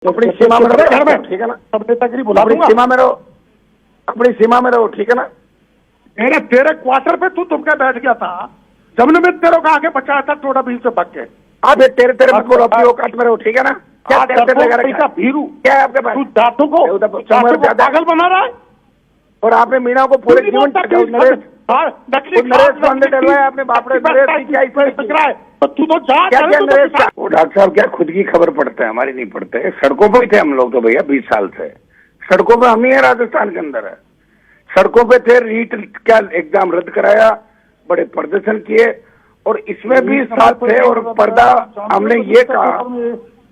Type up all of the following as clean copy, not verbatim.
अपनी सीमा में रहो, घर में ठीक है ना। सब नेतागिरी बुला अपनी दूंगा। सीमा में रहो, अपनी सीमा में रहो, ठीक है ना। तेरे क्वार्टर पे तू तुमके बैठ गया था, जब ने तेरे को आगे बचाया था टोडा बिल से भाग के। अब तेरे तेरे मत बोलो, अपनी औकात में रहो, ठीक है ना। क्या भीरू क्या है आपके पास? तू जातों को पागल बना रहा है। और आपने मीना को पूरे जीवन नरेश पांडे डलवाया आपने, बापड़े तो तू तो जा। वो डॉक्टर साहब क्या खुद की खबर पढ़ते हैं, हमारी नहीं पढ़ते। सड़कों पे थे हम लोग तो भैया 20 साल से सड़कों पे हम ही है, राजस्थान के अंदर है। सड़कों पे थे, रीट का एग्जाम रद्द कराया, बड़े प्रदर्शन किए और इसमें भी साथ थे। और पर्दा हमने ये कहा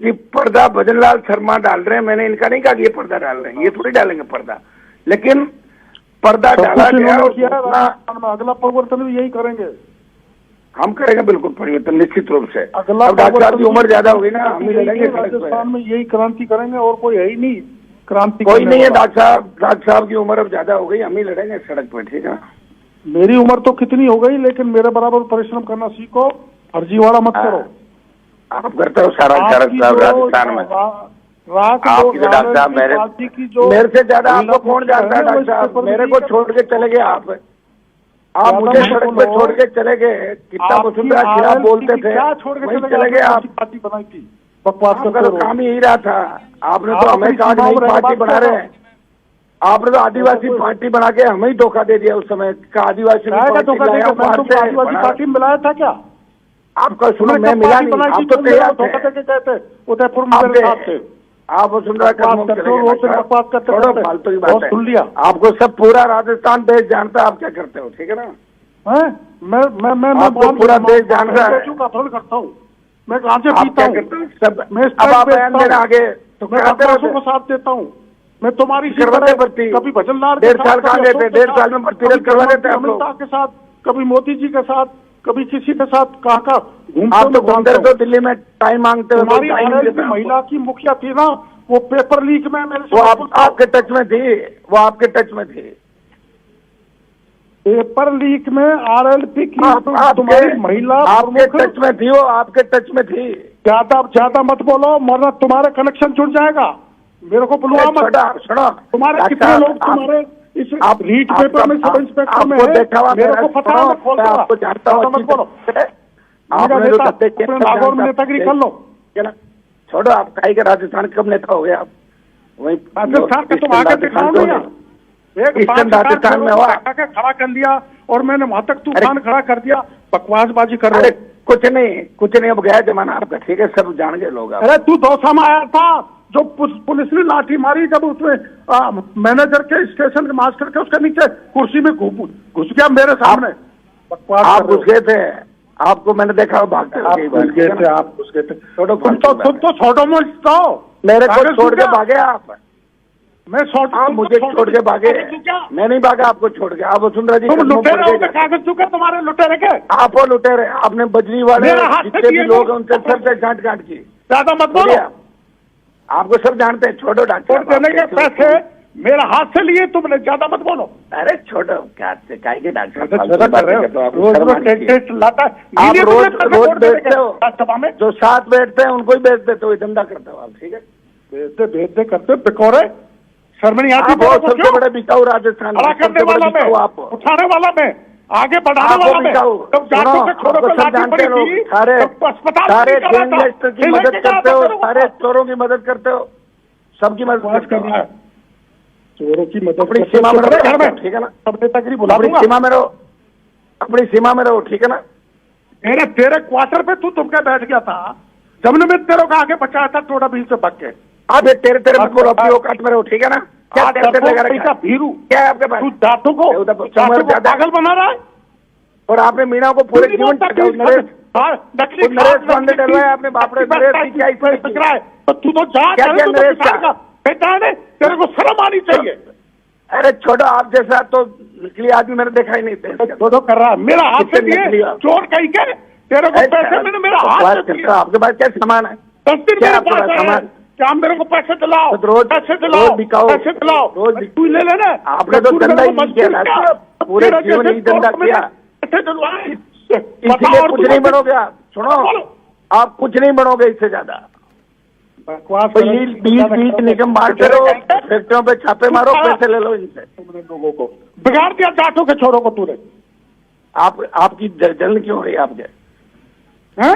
कि पर्दा भजनलाल शर्मा डाल रहे हैं, मैंने इनका नहीं कहा कि ये पर्दा डाल रहे हैं, ये थोड़ी डालेंगे पर्दा, लेकिन पर्दा डाला गया। अगला परिवर्तन भी यही करेंगे, हम करेंगे बिल्कुल परिवर्तन निश्चित रूप से। अगला डॉक्टर साहब की उम्र ज्यादा होगी ना, हम ही लड़ेंगे राजस्थान में, यही क्रांति करेंगे और कोई है ही नहीं क्रांति। कोई नहीं है डॉक्टर साहब की उम्र अब ज्यादा हो गई, हम ही लड़ेंगे सड़क पे, ठीक है। मेरी उम्र तो कितनी हो गई, लेकिन मेरे बराबर परिश्रम करना सीखो, फर्जीवाड़ा मत करो। आप करते हो सारा राजस्थान में। आपकी डॉक्टर साहब मेरे से ज्यादा आपको कौन जानता है डॉक्टर साहब? मेरे को छोड़ के चले गए आप मुझे सड़क पे छोड़ के चले गए। कितना वसुंधरा खिलाफ बोलते थे, वहीं चले गए आप। पार्टी बनाई थी, बकवास आपका तो काम ही यही रहा था। आपने तो हमें कहा नई पार्टी बना रहे हैं, आपने तो आदिवासी पार्टी बना के हमें ही धोखा दे दिया उस समय का। आदिवासी आदिवासी पार्टी में मिलाया था क्या? आपका सुनो, मैं मिला नहीं, आप तो तैयार थे उदयपुर में। आप वसुंधरा छोड़ो फालतू की बात है। सुन लिया, आपको सब पूरा राजस्थान देश जानता है आप क्या करते हो, ठीक है ना। मैं आपको पूरा देश जान रहा है करता हूँ, मैं कहाँ से पीता हूँ सब। अब आप बयान देना आगे तो को साथ देता हूँ मैं तुम्हारी करवाते भर्ती। कभी भजनलाल 1.5 साल कहाँ गए थे? 1.5 साल में भर्ती रद्द करवा देते अमित शाह के साथ, कभी मोदी जी के साथ, कभी किसी के साथ। कहाँ आप तो घूमते रहते हो दिल्ली में, टाइम मांगते हो। हमारी महिला की मुखिया थी ना, वो पेपर लीक में मेरे वो आपके टच में थी, वो आपके टच में थी। पेपर लीक में RLP की तुम्हारी महिला आपके टच में थी, वो आपके टच में थी। ज्यादा मत बोलो, वरना तुम्हारा कनेक्शन छूट जाएगा। मेरे को बुलवा मत। सुनो, तुम्हारे कितने लोग तुम्हारे इस रीट पेपर में, सब इंस्पेक्टर में देखा हुआ, मेरे को पता है, आपको जानता हूँ। मत बोलो, नागौर में नेतागिरी कर लो। छोड़ो, आप काहे के राजस्थान कब नेता हो गए आप? वही राजस्थान का तुम आगे दिखाओ नहीं, एक राजस्थान में हुआ खड़ा कर दिया और मैंने वहां तक तूफान खड़ा कर दिया। बकवासबाजी कर रहे। कुछ नहीं, अब गया जमाना आपका, ठीक है, सब जान गए लोग। अरे तू दौसा में आया था, जो पुलिस ने लाठी मारी, जब उसमें मैनेजर के स्टेशन के मास्टर के उसके नीचे कुर्सी में घुस गया मेरे सामने। आप घुस गए थे, आपको मैंने देखा भागते। आप घुस गए थे। तुम तो छोड़ो मुझको, मेरे को छोड़ के भागे आप। मैं मुझे छोड़ के भागे, मैं नहीं भागा आपको छोड़ के। आप वसुंधरा जी कागज चुके तुम्हारे लुटेरे के। आप वो लुटेरे, आपने बजरी वाले जितने भी लोग हैं उनसे सबसे गांठ की। ज्यादा मत बोलो, आपको सब जानते हैं। छोड़ो डॉक्टर, देने के पैसे मेरे हाथ से लिए तुमने, ज्यादा मत बोलो। अरे छोड़ो, क्या काहे के डॉक्टर रोज बेचते हो, जो साथ बैठते हैं उनको ही बेच देते हो, धंधा करते हो आप, ठीक है। बेचते करते बिकोरे, शर्म नहीं आती? सबसे बड़े बिकाऊ राजस्थान खड़ा करने वाला मैं, आप उठाने वाला मैं, आगे बढ़ाने वाला मैं। सब जानते हैं लोग, सारे गैंगस्टर की मदद करते हो, सारे चोरों की मदद करते हो, सबकी मदद करना है। चोरों की मदद अपनी सीमा में रहो, घर में, ठीक है ना। सब नेतागिरी बुला अपनी सीमा में रहो, अपनी सीमा में रहो, ठीक है ना। तेरे क्वार्टर पे तू तुमके बैठ गया था, जब ने तेरे को आगे बचाया था टोडा बिल से भाग के। अब तेरे मत बोलो, अपनी औकात में रहो, ठीक है ना। क्या भीरू क्या है आपके पास? तू जातों को पागल बना रहा है। और आपने मीना को पूरे जीवन नरेश पांडे डलवाया आपने, बापड़े तो तू तो जा। तेरे को शर्म आनी चाहिए। अरे छोड़ो, आप जैसा तो निकली आदमी मैंने देखा ही नहीं था। छोड़ो कर रहा, मेरा हाथ से दिए चोर कहीं के, तेरे को पैसे मैंने मेरा हाथ से दिया। आपके पास क्या सामान है? 10 दिन मेरे पास है, क्या मेरे को पैसे दिलाओ, पैसे दिलाओ, पैसे दिलाओ, रोज तू ले लेना। आपने तो धंधा ही किया, पूरे जीवन ही धंधा किया, इसलिए कुछ नहीं बनोगे आप। सुनो, आप कुछ नहीं बनोगे इससे ज्यादा। बकवास तो ये बीच निगम बांटते रहो, फैक्ट्रियों पे छापे मारो, पैसे ले लो इनसे। तुमने लोगों को बिगाड़ दिया, जाटों के छोरों को तूने। आपकी जलन क्यों हो रही है आपके? हैं?